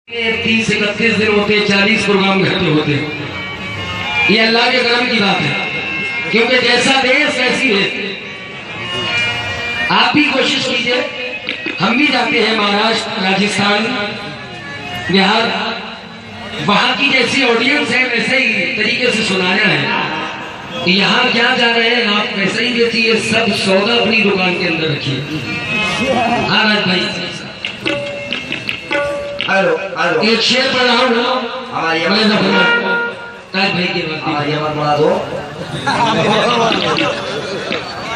30-31 दिन होते, 40 प्रोग्राम घर पे होते। ये अल्लाह के करम की बात है, क्योंकि जैसा देश वैसी है। आप भी कोशिश कीजिए, हम भी जाते हैं महाराष्ट्र, राजस्थान, बिहार, वहां की जैसी ऑडियंस है वैसे ही तरीके से सुनाना है। यहाँ क्या जा रहे हैं आप वैसे ही देखिए, सब सौदा अपनी दुकान के अंदर रखिए। हाँ राज भाई, हेलो हेलो, एक शेर पढ़ रहा हूँ ना, हमारी राज भाई की बात हमारी आवाज बढ़ा दो।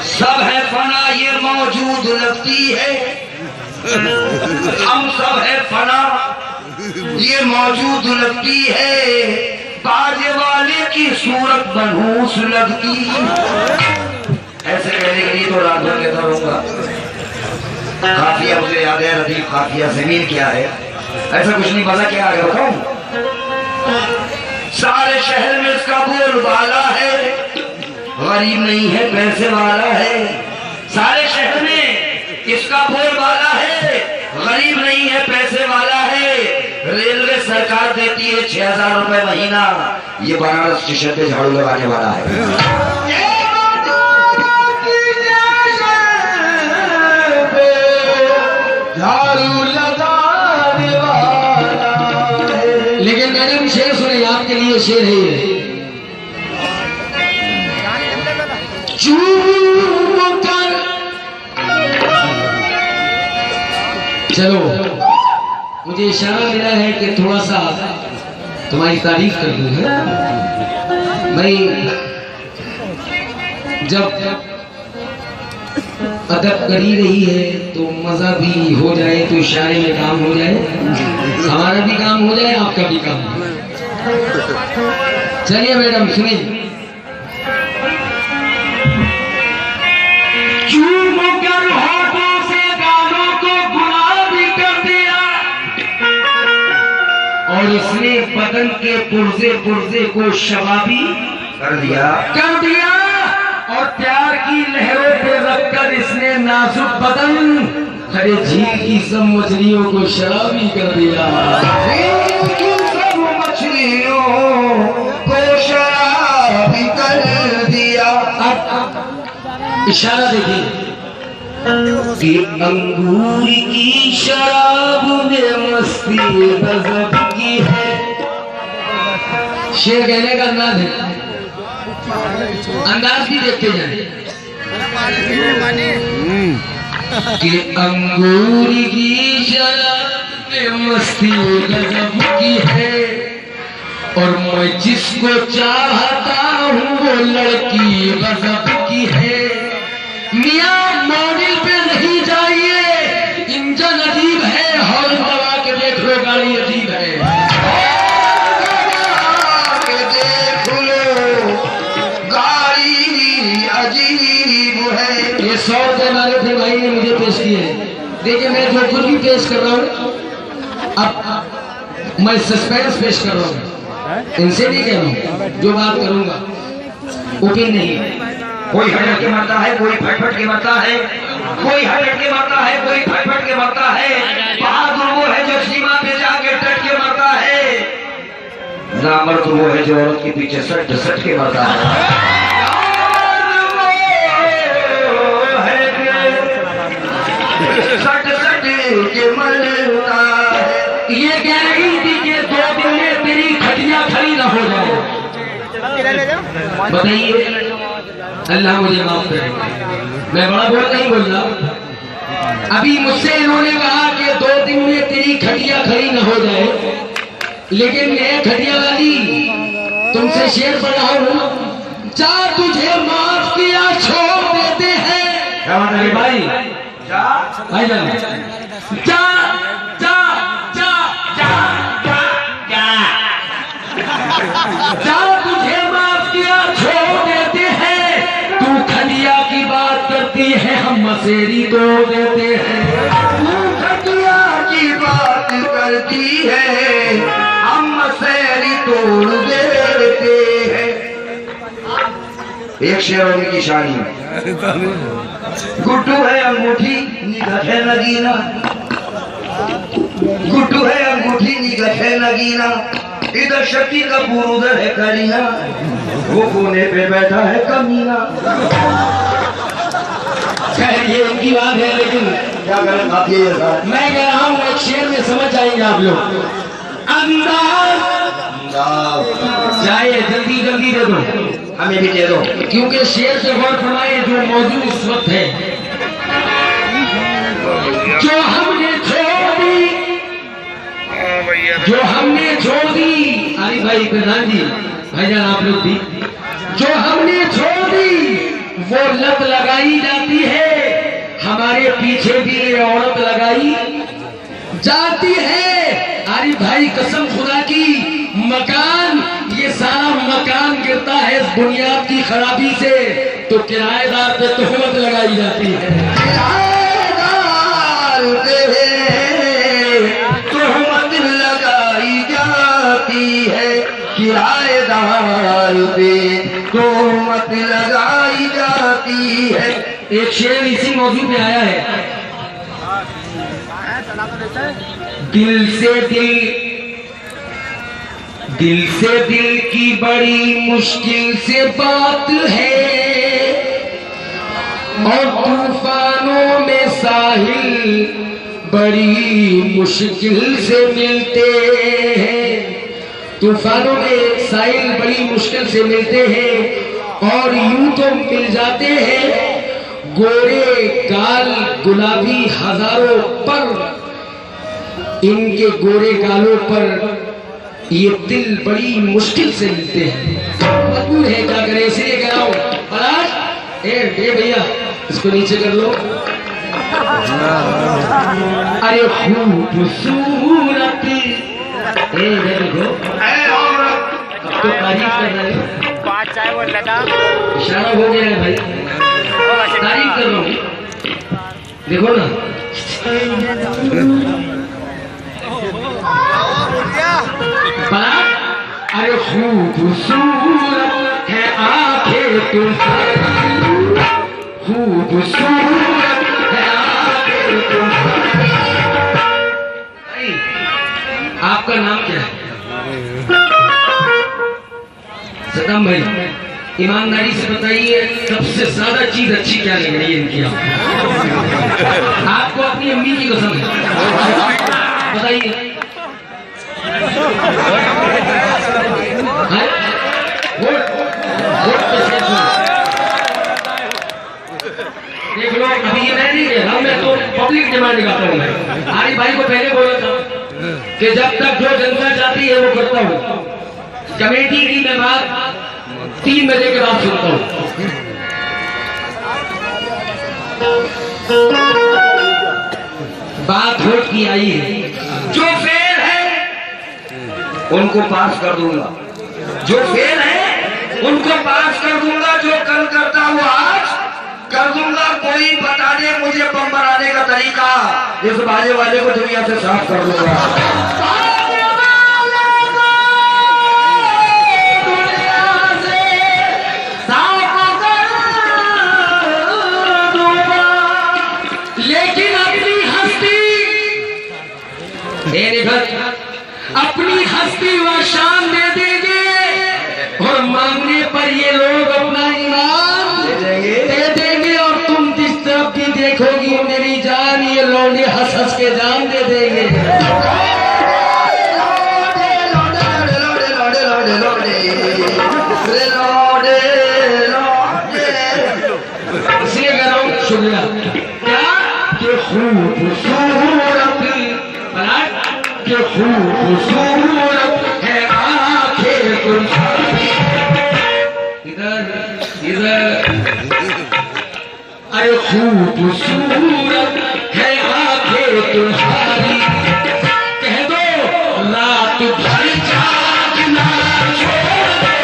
सब है फना ये मौजूद लगती है, हम सब है फना ये मौजूद लगती है, बाजे वाले की सूरत बनहूस लगती। ऐसे कहने के लिए तो रात भर कहता रहूंगा। काफिया मुझे याद है, रदीफ काफिया जमीन क्या है, ऐसा कुछ नहीं पता। क्या आगे बताऊं? सारे शहर में इसका बोलबाला है, गरीब नहीं है पैसे वाला है। सारे शहर में इसका बोलबाला है, गरीब नहीं है पैसे वाला है। रेलवे सरकार देती है 6000 रुपए महीना, ये बनारस स्टेशन पे झाड़ू लगाने वाला है। झाड़ू लगाने वाला है। लेकिन मैडम शेर सुने, आपके लिए शेर है ये। चूम कर चलो, मुझे इशारा मिला है कि थोड़ा सा तुम्हारी तारीफ कर दूं है। भाई जब अदब करी रही है तो मजा भी हो जाए, तो इशारे में काम हो जाए, हमारा भी काम हो जाए, आपका भी काम हो जाए। चलिए मैडम सुनिए। चूमकर होठों से गालों को गुलाबी कर दिया, और इसने बदन के पुर्जे पुर्जे को शबाबी कर दिया। और प्यार की लहरों पे रखकर इसने नाजुक बदन हरे झील की सब मछलियों को शराबी कर दिया। झील की सब मछलियों को शराबी कर दिया। अब इशारा देखिए कि अंगूर की शराब में मस्ती गजब की है। शेर कहने का अंदाज है, अंदाज भी देखते जाए कि अंगूर की शराब में मस्ती गजब की है, और मैं जिसको चाहता हूँ वो लड़की गजब की है। मियाँ मॉडल पे नहीं जाइए, इंजन अजीब है, हॉर्न दबा के देख लो गाड़ी अजीब है। ये 100 रुपए मांगे थे भाई ने, मुझे पेश किए। देखिए मैं जो कुछ भी पेश कर रहा हूँ, अब मैं सस्पेंस पेश कर रहा हूँ, इनसे नहीं कह रहा हूँ। जो बात करूंगा ओपिन नहीं। कोई हटट के मरता है, कोई फटफट के मरता है, कोई हटट के मरता है, कोई फटफट के मरता है। बहादुर वो है जो सीमा पे जाके डट के मरता है, नामर्द वो है जो औरत के पीछे सट सट के मरता है। सट सट के मरता है। ये कह रही थी कि 2 दिन में तेरी खटिया खड़ी न हो जाए। बताइए, अल्लाह मुझे माफ करे, मैं बड़ा बोल नहीं बोल रहा। अभी मुझसे इन्होंने कहा कि 2 दिन में तेरी खटिया खड़ी न हो जाए, लेकिन मैं खटिया वाली तुमसे शेर पढ़ रहा हूँ। जा तुझे माफ किया छोड़ देते हैं। क्या बात है भाई? भाई जान, जा जा जा जा जा जा तुझे माफ किया छोड़ देते हैं। तू खटिया की बात करती है, हम मसेरी तोड़ देते हैं। तू खटिया की बात करती है, हम मसेरी तोड़ देते हैं। एक शेर होने की शानी में गुड्डू है अंगूठी निगाह है नगीना, गुड्डू है अंगूठी निगाह नगीना, इधर शक्ति कपूर उधर है करीना, वो कोने पे बैठा है कमीना। खैर ये उनकी बात है, लेकिन क्या करें बात ये है साहब। मैं कह रहा हूँ एक शेर में समझ जाएंगे आप लोग। अंदाज चाहे जल्दी जल्दी दे दो, हमें भी दे दो, क्योंकि शेर से गौर फरमाए जो मौजूद इस वक्त है। जो हमने छोड़ दी, जो हमने छोड़ दी, अरे भाई प्रधान जी, भाईजान आप लोग भी, जो हमने छोड़ दी वो लत लगाई जाती है, हमारे पीछे भी ये औरत लगाई जाती है। अरे भाई कसम खुदा की, मकान, ये सारा मकान गिरता है इस बुनियाद की खराबी से, तो किराएदार पे तोहमत लगाई जाती है। किराएदार पे तोहमत लगाई जाती है, किराएदार पे तोहमत लगाई जाती है। एक शेर इसी मौजू में आया है। दिल से दिल की बड़ी मुश्किल से बात है, और तूफानों में साहिल बड़ी मुश्किल से मिलते हैं। तूफानों में साहिल बड़ी मुश्किल से मिलते हैं, और यूं तो मिल जाते हैं गोरे गाल गुलाबी हजारों पर, इनके गोरे गालों पर ये दिल बड़ी मुश्किल से मिलते हैं। मजबूर है, क्या करें, इसलिए कह रहा हूं। ए भैया इसको नीचे कर लो। अरे खूबसूरत, देखो अब तो तारीफ कर रहे हैं, इशारा हो गया है भाई, तारीफ कर रहा हूँ, देखो ना। अरे खूबसूरत है आंखें तुम्हारी, खूबसूरत है आंखें तुम्हारी। आपका नाम क्या है? सदम भाई, ईमानदारी से बताइए सबसे ज्यादा चीज अच्छी क्या लग रही है इनकी? आपको अपनी अम्मी की कसम है, बताइए। देख लो, अभी ये मैं नहीं कह रहा, मैं तो पब्लिक डिमांड करता हूँ। आरिफ भाई को पहले बोला था कि जब तक जो जनता चाहती है वो करता हूँ। कमेटी की मैं बात 3 बजे के बाद सुनता हूँ। बात वोट की आई है, जो फेल है उनको पास कर दूंगा, जो फेल है उनको पास कर दूंगा, जो कल करता वो आज कर दूंगा। कोई बता दे मुझे बम बनाने का तरीका, इस बाजे वाले को दुनिया से साफ कर दूंगा। अपनी हस्ती व शान दे देंगे, और मांगने पर ये लोग अपना ईमान दे देंगे, और तुम जिस तरफ भी देखोगी मेरी जान, ये लौंडे हंस हंस के जान दे देंगे। इसलिए कह रहा हूँ शुक्रिया। क्या कि खूबसूरत है आंखें तुम्हारी, इधर अरे खूबसूरत है आंखें तुम्हारी, कह दो रात भर जागना छोड़ दे,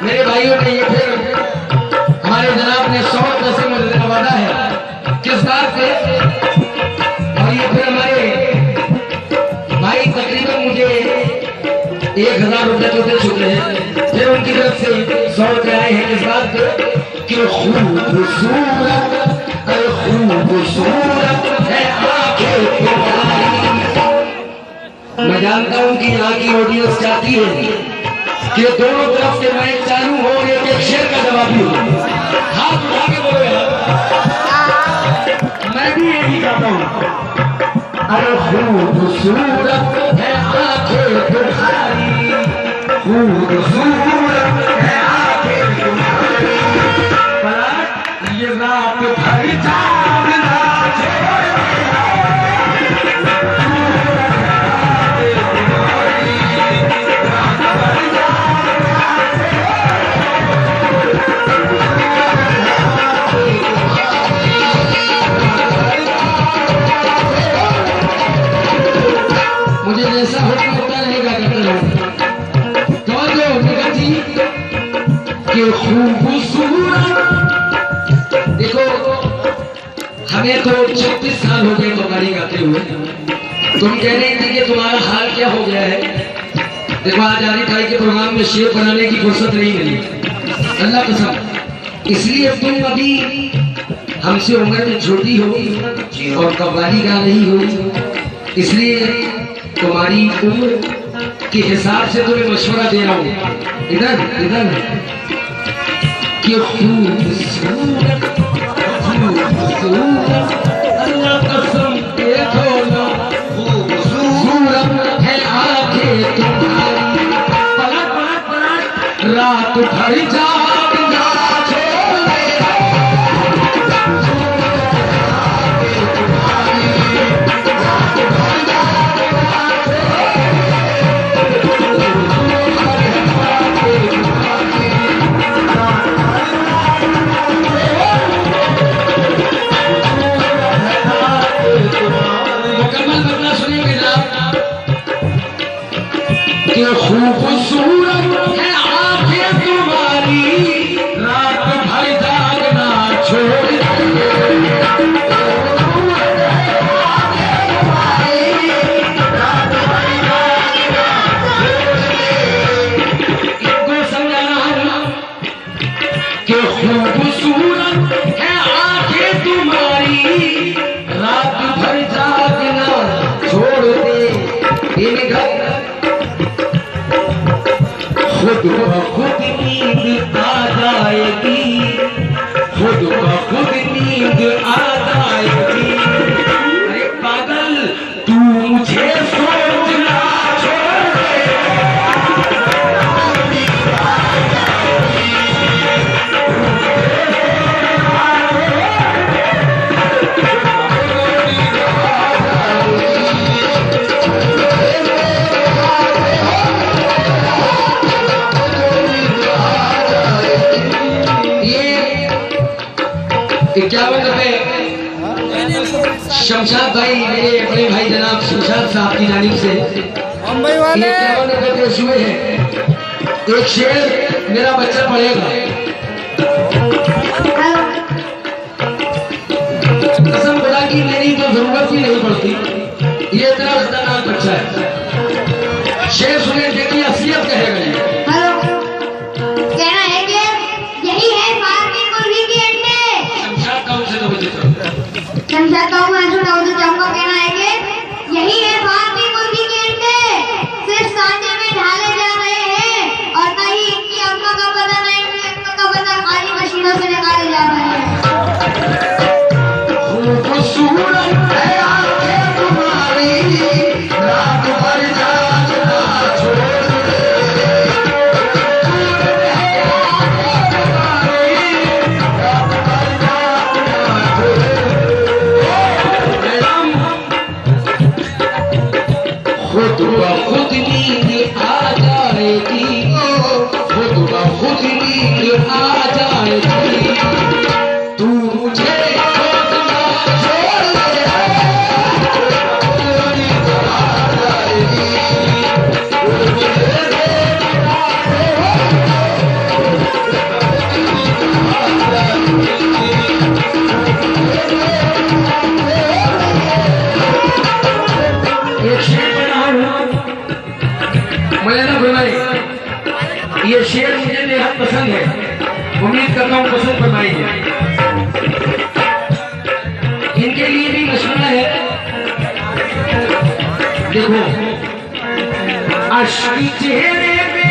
मेरे भाइयों ने ये फिर हमारे जनाब ने 100 पैसे मुझे वादा है, किस बात पे और ये फिर हमारे भाई तकरीबन मुझे 1000 रुपए तो दे चुके हैं, फिर उनकी तरफ से 100 रुपए आए हैं इस बात पे कि खूबसूरत है आंखें तुम्हारी। मैं जानता हूं कि यहाँ की ऑडियंस चाहती है कि दोनों तरफ से मैच चालू हो और एक शेर का जवाब भी हो। हाथ उठा के बोलो यार, मैं भी यही चाहता हूं। अरे खूबसूरत है आंखें तुम्हारी, खूबसूरत है आंखें तुम्हारी, पर ये रात भर जागना मुझे जैसा होता रहेगा तो जो निकल जी कि खूबसूरत। देखो हमें तो 36 साल हो गए कव्वाली गाते हुए, तुम कह रहे थे कि तुम्हारा हाल क्या हो गया है। देखो आज आरिफ भाई के प्रोग्राम में शेर बनाने की फुर्सत नहीं मिली, अल्लाह कसम। इसलिए तुम अभी हमसे उम्र में छोटी हो और कव्वाली गा रही हो, इसलिए तुम्हारी उम्र के हिसाब से तुम्हें मशवरा दे रहा हूँ। इधर इधर कि खूबसूरत अल्लाह कसम देखो ना, खूबसूरत है आंखें तुम्हारी, पलट पलट पलट रात भर जागना छोड़े। खूबसूरत है आंखें तुम्हारी, रात भर जागना छोड़ इनको समझाना है कि खूबसूरत है आंखें तुम्हारी, रात भर जागना छोड़ दे। इनका खुद ब खुद नींद आ जाएगी, खुद ब खुद नींद आ जाएगी। अरे पागल तू मुझे सोचना छोड़ दे। शमशाद भाई, मेरे बड़े भाई जनाब शमशाद साहब की जानिब से 51 रुपए पेश हुए हैं। एक शेर मेरा बच्चा पढ़ेगा। कसम खुदा की मेरी तो जरूरत ही नहीं पड़ती, ये इतना खतरनाक बच्चा है। शेर सुने देखिए, असलियत कहेगा। शमशाद बाबू कहना है कि यही है भारतीय मुर्गी के अंडे, सिर्फ सांचे में ढाले जा रहे हैं और न ही इनकी अम्मा का पता न इनकी अम्मा का पता, खाली मशीनों से निकाले जा रहे हैं। खूबसूरत है आंखें तुम्हारी, रात भर जागना छोड़ दे। रात भर जागना छोड़ दे। बताऊं, पसंद फरमाएंगे। इनके लिए भी मशवरा है। देखो, अश्क चेहरे पे,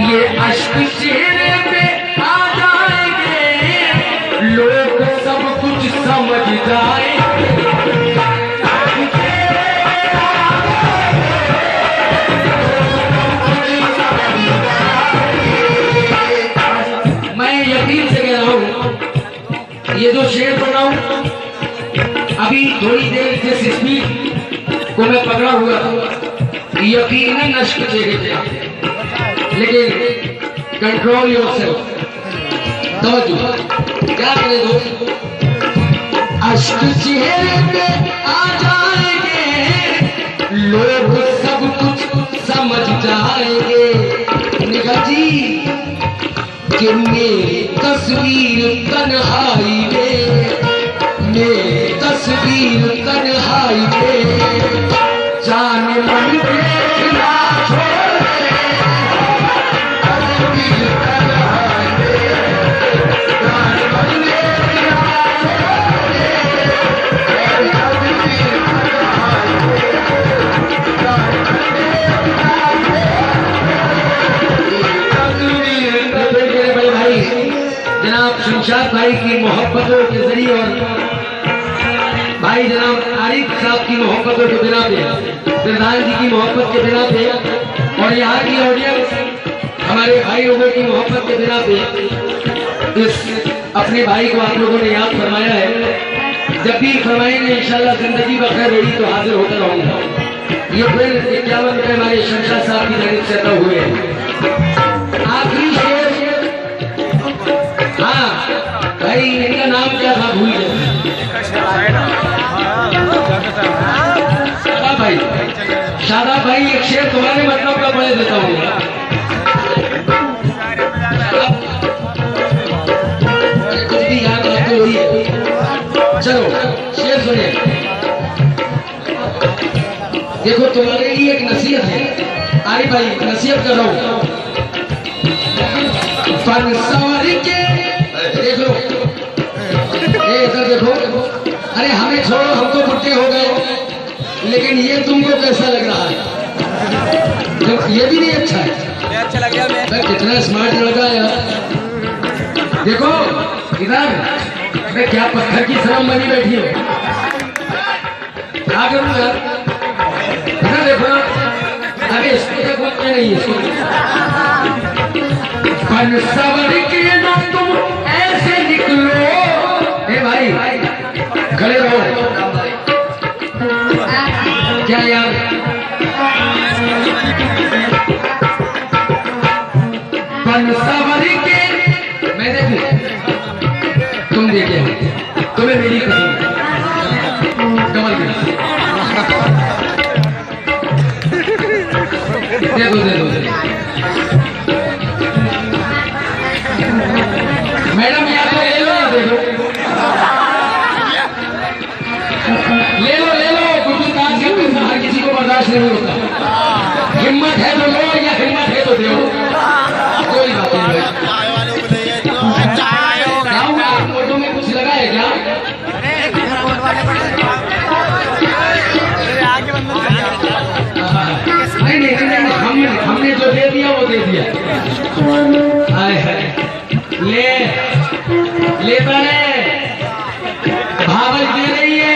ये अश्क चेहरे पे आ जाएंगे, लोग सब कुछ समझ जाएंगे। ये जो शेर पढ़ा हूं, अभी थोड़ी देर जिस स्पीड को मैं पकड़ा हुआ था, यकीनन अश्क चेहरे पे आते, लेकिन कंट्रोल योरसेल्फ, तवज्जो, क्या करें दोस्त। अश्क चेहरे पे आ जाएंगे, लोग सब कुछ समझ जाएंगे। निगाह जी कि मेरी तस्वीर तन्हाई में, मेरी तस्वीर तन्हाई में, जान मन देखना छोड़े, तस्वीर तन्हाई में, जान मन देखना छोड़े, तस्वीर तन्हाई में, जान मन देखना जनाब शमशाद भाई की मोहब्बतों के जरिए और भाई जनाब आरिफ साहब की मोहब्बतों के बिना पे, प्रधान जी की मोहब्बत के बिना पे, और यहाँ की ऑडियंस हमारे भाई लोगों की मोहब्बत के बिना पे इस अपने भाई को आप लोगों ने याद फरमाया है। जब भी फरमाएंगे इंशाल्लाह जिंदगी बखैर रही तो हाजिर होकर रहूंगा। ये फिर 51 रुपए हमारे शमशाद साहब की जानिब से अदा हुए। आखिरी शेर, हाँ भाई इनका नाम क्या था भूल गया। शादाब भाई एक शेर तुम्हारे मतलब का पढ़े देता हूँ। कुछ भी याद आते हुई है। चलो शेर सुनिए। देखो तुम्हारे लिए एक नसीहत है, आरिफ भाई नसीहत कर रहा हूँ। फन सवार के देख लो, इधर देखो। अरे हमें छोड़ो, हम तो बुढ़े हो गए, लेकिन ये तुमको कैसा लग रहा है? ये भी नहीं अच्छा है। अच्छा लग गया मैं कितना स्मार्ट लड़का है यार। देखो इधर, मैं क्या पत्थर की शर्म बनी बैठी हूँ, क्या करूँ यार? इधर देखो, अरे इसको तक वक्त नहीं है। फन सवार के ना तुम ऐसे निकलो, ए भाई खड़े रहो। क्या यार फन सवार के, मैं देखूं तुम देखे, तुम्हें मेरी कसम डबल देखो देखो मैडम यार तो ले लो, देखो ले लो कुछ काज करके हर किसी को बर्दाश्त नहीं होता। हिम्मत है तो लो, या हिम्मत है तो दो, कोई बात नहीं। फोटो में कुछ लगा है क्या? नहीं, हमने जो दे दिया वो दे दिया। ले बड़े भावल दे रही है।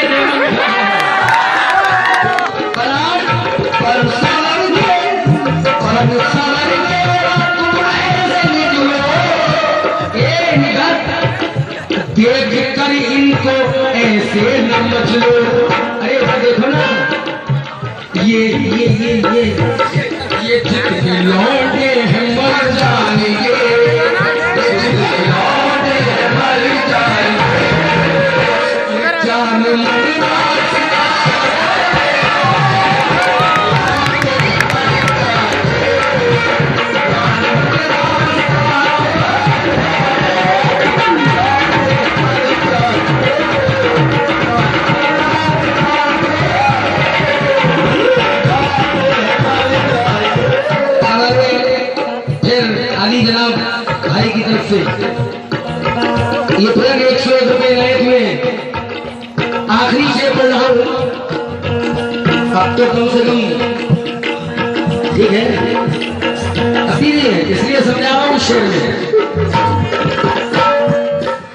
देख कर इनको ऐसे न मचलो। अरे देखो ना, ये जितने लौटे हैं मर जाएंगे, लौटे हैं मर जाएंगे, जान भाई की तरफ से अब तो कम से कम ठीक है, अभी नहीं है, इसलिए समझा रहा हूँ शेर में।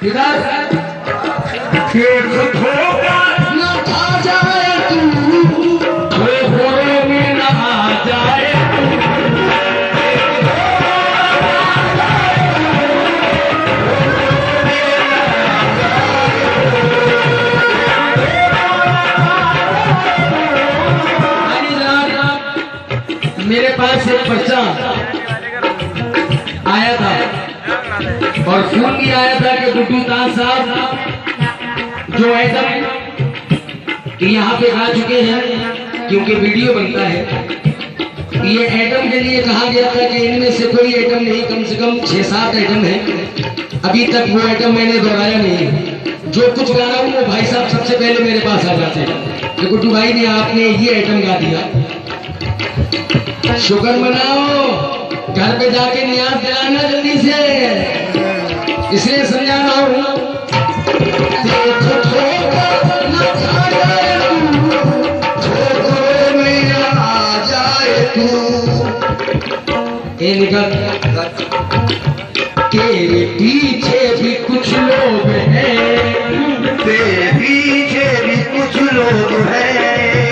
इधर न खा जाए तू, घोड़ों में न आ जाए, मेरे पास एक पर्चा आया था और फोन भी आया था कि गुड्डू ताज साहब जो एटम यहाँ पे आ चुके हैं, क्योंकि वीडियो बनता है, ये एटम के लिए कहा गया था कि इनमें से कोई एटम नहीं, कम से कम 6-7 एटम है। अभी तक वो एटम मैंने दोहराया नहीं है। जो कुछ गा रहा हूँ वो भाई साहब सबसे पहले मेरे पास आ जाते हैं कि गुड्डू भाई ने आपने ये एटम गा दिया, शुक्र मनाओ, घर पे जाके नियाज दिलाना जल्दी से, इसलिए समझा रहा हूँ। तेरे पीछे भी कुछ लोग हैं, तेरे पीछे भी कुछ लोग हैं,